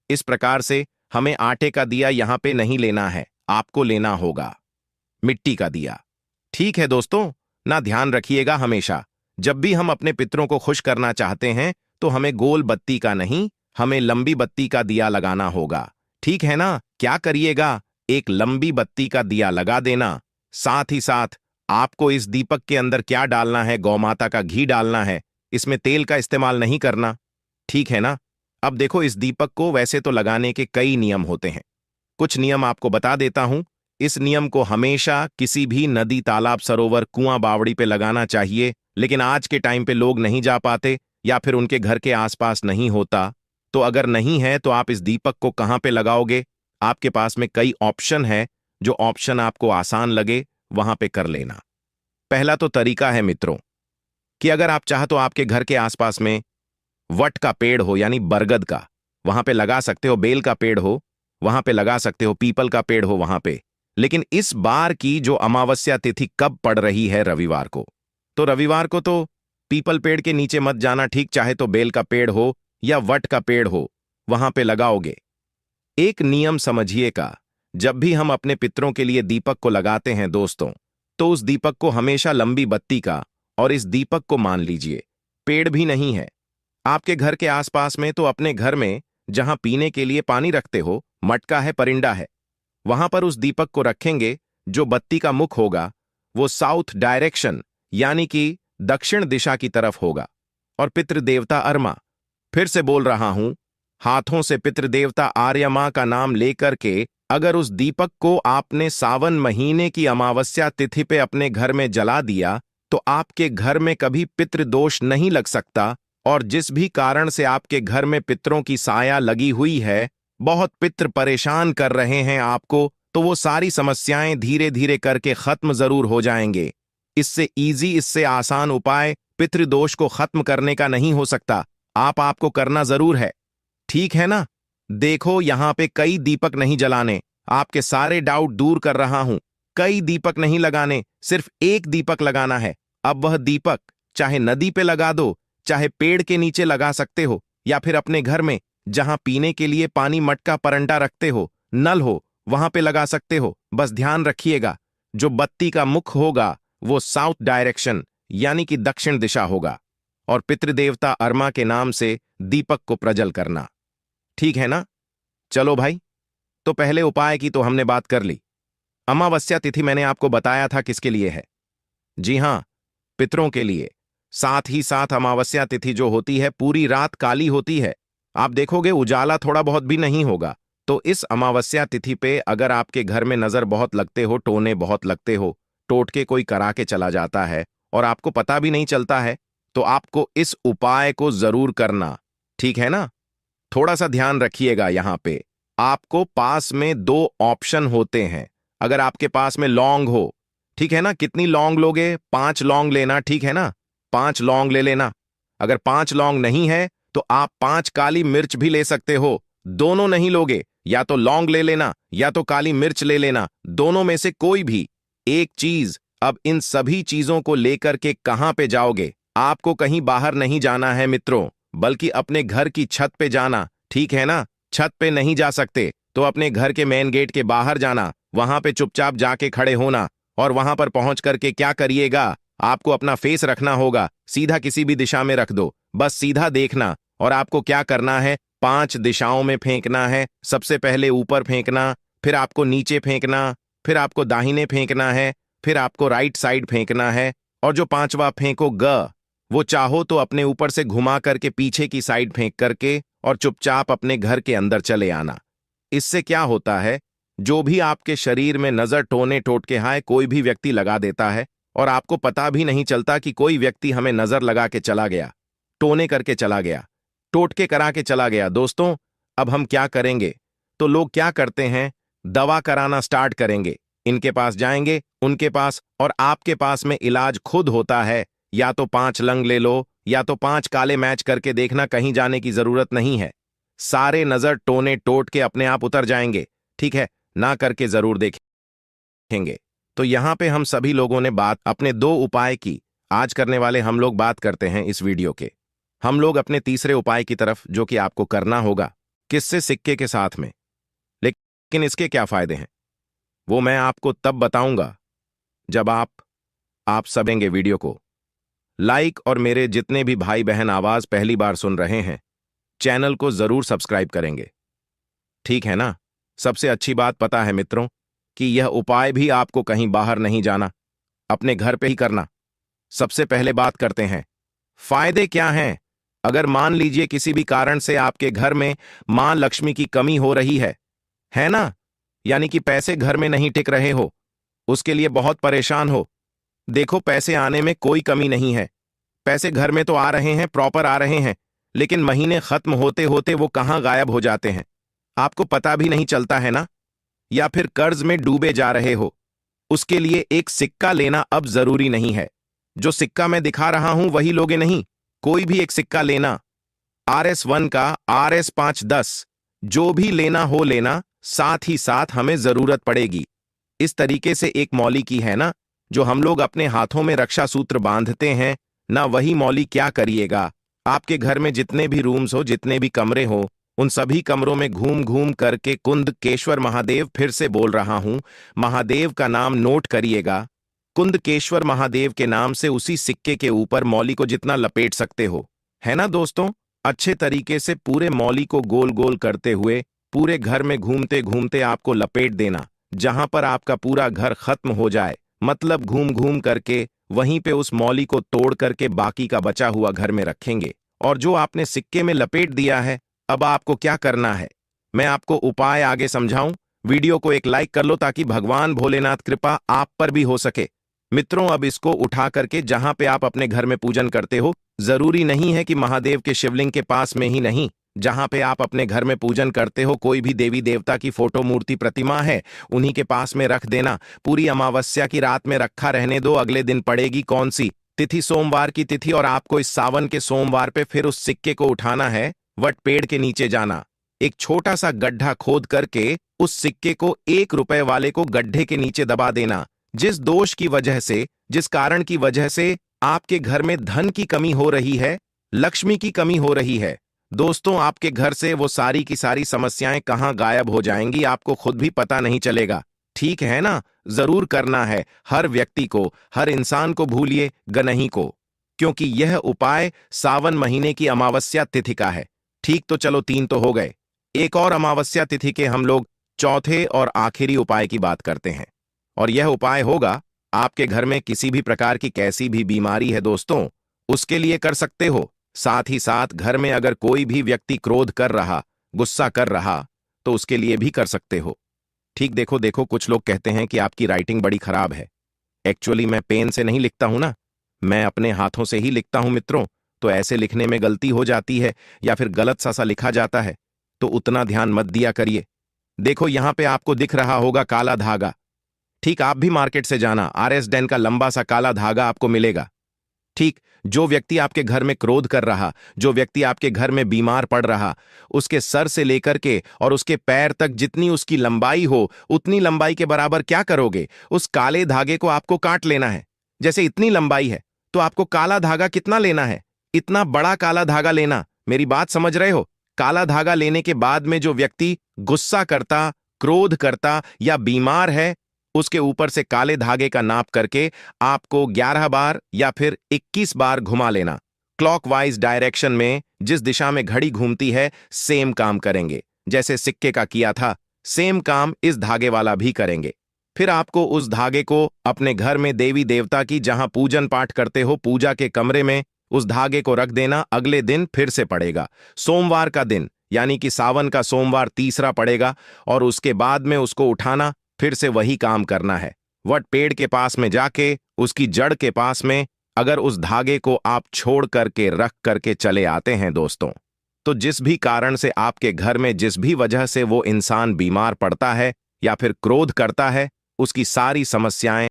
इस प्रकार से हमें आटे का दिया यहां पे नहीं लेना है, आपको लेना होगा मिट्टी का दिया। ठीक है दोस्तों, ना ध्यान रखिएगा हमेशा जब भी हम अपने पितरों को खुश करना चाहते हैं तो हमें गोल बत्ती का नहीं, हमें लंबी बत्ती का दिया लगाना होगा। ठीक है ना? क्या करिएगा, एक लंबी बत्ती का दिया लगा देना। साथ ही साथ आपको इस दीपक के अंदर क्या डालना है, गौमाता का घी डालना है, इसमें तेल का इस्तेमाल नहीं करना। ठीक है ना? अब देखो, इस दीपक को वैसे तो लगाने के कई नियम होते हैं, कुछ नियम आपको बता देता हूं। इस नियम को हमेशा किसी भी नदी, तालाब, सरोवर, कुआं, बावड़ी पे लगाना चाहिए, लेकिन आज के टाइम पे लोग नहीं जा पाते या फिर उनके घर के आसपास नहीं होता। तो अगर नहीं है तो आप इस दीपक को कहां पे लगाओगे? आपके पास में कई ऑप्शन है, जो ऑप्शन आपको आसान लगे वहां पे कर लेना। पहला तो तरीका है मित्रों कि अगर आप चाह तो आपके घर के आसपास में वट का पेड़ हो यानी बरगद का, वहां पे लगा सकते हो। बेल का पेड़ हो वहां पे लगा सकते हो। पीपल का पेड़ हो वहां पे। लेकिन इस बार की जो अमावस्या तिथि कब पड़ रही है? रविवार को। तो रविवार को तो पीपल पेड़ के नीचे मत जाना, ठीक? चाहे तो बेल का पेड़ हो या वट का पेड़ हो, वहां पे लगाओगे। एक नियम समझिए का, जब भी हम अपने पितरों के लिए दीपक को लगाते हैं दोस्तों, तो उस दीपक को हमेशा लंबी बत्ती का, और इस दीपक को मान लीजिए पेड़ भी नहीं है आपके घर के आसपास में, तो अपने घर में जहां पीने के लिए पानी रखते हो, मटका है, परिंडा है, वहां पर उस दीपक को रखेंगे। जो बत्ती का मुख होगा वो साउथ डायरेक्शन यानी कि दक्षिण दिशा की तरफ होगा। और पितृदेवता अरमा, फिर से बोल रहा हूं, हाथों से पितृदेवता आर्या मां का नाम लेकर के अगर उस दीपक को आपने सावन महीने की अमावस्या तिथि पे अपने घर में जला दिया तो आपके घर में कभी पितृदोष नहीं लग सकता। और जिस भी कारण से आपके घर में पितरों की साया लगी हुई है, बहुत पितृ परेशान कर रहे हैं आपको, तो वो सारी समस्याएं धीरे धीरे करके खत्म जरूर हो जाएंगे। इससे इजी, इससे आसान उपाय पितृदोष को खत्म करने का नहीं हो सकता। आपको करना जरूर है। ठीक है ना? देखो, यहां पे कई दीपक नहीं जलाने, आपके सारे डाउट दूर कर रहा हूं। कई दीपक नहीं लगाने, सिर्फ एक दीपक लगाना है। अब वह दीपक चाहे नदी पे लगा दो, चाहे पेड़ के नीचे लगा सकते हो, या फिर अपने घर में जहां पीने के लिए पानी, मटका, परंडा रखते हो, नल हो, वहां पे लगा सकते हो। बस ध्यान रखिएगा, जो बत्ती का मुख होगा वो साउथ डायरेक्शन यानी कि दक्षिण दिशा होगा। और पितृदेवता अरमा के नाम से दीपक को प्रज्वल करना। ठीक है ना? चलो भाई, तो पहले उपाय की तो हमने बात कर ली। अमावस्या तिथि मैंने आपको बताया था किसके लिए है। जी हां, पितरों के लिए। साथ ही साथ अमावस्या तिथि जो होती है पूरी रात काली होती है। आप देखोगे उजाला थोड़ा बहुत भी नहीं होगा। तो इस अमावस्या तिथि पे अगर आपके घर में नजर बहुत लगते हो, टोने बहुत लगते हो, टोटके कोई करा के चला जाता है और आपको पता भी नहीं चलता है, तो आपको इस उपाय को जरूर करना। ठीक है ना? थोड़ा सा ध्यान रखिएगा, यहां पे आपको पास में दो ऑप्शन होते हैं। अगर आपके पास में लौंग हो, ठीक है ना? कितनी लौंग लोगे? 5 लौंग लेना, ठीक है ना? 5 लौंग ले लेना। अगर 5 लौंग नहीं है तो आप 5 काली मिर्च भी ले सकते हो। दोनों नहीं लोगे, या तो लौंग ले लेना या तो काली मिर्च ले लेना, दोनों में से कोई भी एक चीज। अब इन सभी चीजों को लेकर के कहां पे जाओगे? आपको कहीं बाहर नहीं जाना है मित्रों, बल्कि अपने घर की छत पे जाना। ठीक है ना? छत पे नहीं जा सकते तो अपने घर के मेन गेट के बाहर जाना, वहां पे चुपचाप जाके खड़े होना। और वहां पर पहुंच करके क्या करिएगा, आपको अपना फेस रखना होगा, सीधा किसी भी दिशा में रख दो, बस सीधा देखना। और आपको क्या करना है, 5 दिशाओं में फेंकना है। सबसे पहले ऊपर फेंकना, फिर आपको नीचे फेंकना, फिर आपको दाहिने फेंकना है, फिर आपको राइट साइड फेंकना है। और जो 5वां फेंको ग, वो चाहो तो अपने ऊपर से घुमा करके पीछे की साइड फेंक करके और चुपचाप अपने घर के अंदर चले आना। इससे क्या होता है, जो भी आपके शरीर में नजर, टोने, टोटके हाय कोई भी व्यक्ति लगा देता है और आपको पता भी नहीं चलता कि कोई व्यक्ति हमें नजर लगा के चला गया, टोने करके चला गया, टोटके करा के चला गया। दोस्तों, अब हम क्या करेंगे? तो लोग क्या करते हैं, दवा कराना स्टार्ट करेंगे। इनके पास जाएंगे, उनके पास, और आपके पास में इलाज खुद होता है। या तो 5 लंग ले लो या तो 5 काले मैच करके देखना, कहीं जाने की जरूरत नहीं है। सारे नजर, टोने, टोट के अपने आप उतर जाएंगे। ठीक है ना? करके जरूर देखेंगे। तो यहां पे हम सभी लोगों ने बात अपने 2 उपाय की। आज करने वाले हम लोग बात करते हैं इस वीडियो के। हम लोग अपने तीसरे उपाय की तरफ, जो कि आपको करना होगा। किससे? सिक्के के साथ में। लेकिन इसके क्या फायदे हैं वो मैं आपको तब बताऊंगा जब आप सबेंगे वीडियो को लाइक, और मेरे जितने भी भाई बहन आवाज पहली बार सुन रहे हैं चैनल को जरूर सब्सक्राइब करेंगे। ठीक है ना? सबसे अच्छी बात पता है मित्रों कि यह उपाय भी आपको कहीं बाहर नहीं जाना, अपने घर पे ही करना। सबसे पहले बात करते हैं फायदे क्या हैं। अगर मान लीजिए किसी भी कारण से आपके घर में मां लक्ष्मी की कमी हो रही है ना, यानी कि पैसे घर में नहीं टिक रहे हो, उसके लिए बहुत परेशान हो। देखो, पैसे आने में कोई कमी नहीं है, पैसे घर में तो आ रहे हैं, प्रॉपर आ रहे हैं, लेकिन महीने खत्म होते होते वो कहां गायब हो जाते हैं, आपको पता भी नहीं चलता है ना। या फिर कर्ज में डूबे जा रहे हो। उसके लिए एक सिक्का लेना अब जरूरी नहीं है। जो सिक्का मैं दिखा रहा हूं वही लोगे नहीं, कोई भी एक सिक्का लेना, RS1 का, RS510, जो भी लेना हो लेना। साथ ही साथ हमें जरूरत पड़ेगी इस तरीके से एक मौली की, है ना, जो हम लोग अपने हाथों में रक्षा सूत्र बांधते हैं ना, वही मौली। क्या करिएगा, आपके घर में जितने भी रूम्स हो, जितने भी कमरे हो, उन सभी कमरों में घूम घूम करके कुंदकेश्वर महादेव, फिर से बोल रहा हूं, महादेव का नाम नोट करिएगा। कुंदकेश्वर महादेव के नाम से उसी सिक्के के ऊपर मौली को जितना लपेट सकते हो, है ना दोस्तों, अच्छे तरीके से पूरे मौली को गोल गोल करते हुए पूरे घर में घूमते घूमते आपको लपेट देना। जहां पर आपका पूरा घर खत्म हो जाए, मतलब घूम घूम करके वहीं पे उस मौली को तोड़ करके बाकी का बचा हुआ घर में रखेंगे। और जो आपने सिक्के में लपेट दिया है, अब आपको क्या करना है, मैं आपको उपाय आगे समझाऊं। वीडियो को एक लाइक कर लो ताकि भगवान भोलेनाथ कृपा आप पर भी हो सके। मित्रों, अब इसको उठा करके जहां पे आप अपने घर में पूजन करते हो, जरूरी नहीं है कि महादेव के शिवलिंग के पास में ही नहीं, जहां पे आप अपने घर में पूजन करते हो, कोई भी देवी देवता की फोटो, मूर्ति, प्रतिमा है, उन्हीं के पास में रख देना। पूरी अमावस्या की रात में रखा रहने दो। अगले दिन पड़ेगी कौन सी तिथि? सोमवार की तिथि। और आपको इस सावन के सोमवार पे फिर उस सिक्के को उठाना है, वट पेड़ के नीचे जाना, एक छोटा सा गड्ढा खोद करके उस सिक्के को 1 रुपए वाले को गड्ढे के नीचे दबा देना। जिस दोष की वजह से, जिस कारण की वजह से आपके घर में धन की कमी हो रही है, लक्ष्मी की कमी हो रही है, दोस्तों, आपके घर से वो सारी की सारी समस्याएं कहां गायब हो जाएंगी, आपको खुद भी पता नहीं चलेगा। ठीक है ना? जरूर करना है हर व्यक्ति को, हर इंसान को, भूलिए गनही को, क्योंकि यह उपाय सावन महीने की अमावस्या तिथि का है। ठीक, तो चलो 3 तो हो गए। एक और अमावस्या तिथि के हम लोग चौथे और आखिरी उपाय की बात करते हैं, और यह उपाय होगा आपके घर में किसी भी प्रकार की कैसी भी बीमारी है दोस्तों, उसके लिए कर सकते हो। साथ ही साथ घर में अगर कोई भी व्यक्ति क्रोध कर रहा, गुस्सा कर रहा, तो उसके लिए भी कर सकते हो। ठीक, देखो देखो, कुछ लोग कहते हैं कि आपकी राइटिंग बड़ी खराब है। एक्चुअली मैं पेन से नहीं लिखता हूं ना, मैं अपने हाथों से ही लिखता हूं मित्रों, तो ऐसे लिखने में गलती हो जाती है या फिर गलत सा लिखा जाता है, तो उतना ध्यान मत दिया करिए। देखो, यहां पे आपको दिख रहा होगा काला धागा। ठीक, आप भी मार्केट से जाना, RS10 का लंबा सा काला धागा आपको मिलेगा। ठीक, जो व्यक्ति आपके घर में क्रोध कर रहा, जो व्यक्ति आपके घर में बीमार पड़ रहा, उसके सर से लेकर के और उसके पैर तक जितनी उसकी लंबाई हो, उतनी लंबाई के बराबर क्या करोगे, उस काले धागे को आपको काट लेना है। जैसे इतनी लंबाई है तो आपको काला धागा कितना लेना है, इतना बड़ा काला धागा लेना। मेरी बात समझ रहे हो? काला धागा लेने के बाद में जो व्यक्ति गुस्सा करता, क्रोध करता या बीमार है, उसके ऊपर से काले धागे का नाप करके आपको 11 बार या फिर 21 बार घुमा लेना। क्लॉकवाइज डायरेक्शन में, जिस दिशा में घड़ी घूमती है, सेम काम करेंगे। जैसे सिक्के का किया था, सेम काम इस धागे वाला भी करेंगे। फिर आपको उस धागे को अपने घर में देवी देवता की जहां पूजन पाठ करते हो, पूजा के कमरे में उस धागे को रख देना। अगले दिन फिर से पड़ेगा, सोमवार का दिन, यानी कि सावन का सोमवार तीसरा पड़ेगा, और उसके बाद में उसको उठाना, फिर से वही काम करना है। वट पेड़ के पास में जाके उसकी जड़ के पास में अगर उस धागे को आप छोड़ करके रख करके चले आते हैं दोस्तों, तो जिस भी कारण से आपके घर में जिस भी वजह से वो इंसान बीमार पड़ता है या फिर क्रोध करता है, उसकी सारी समस्याएं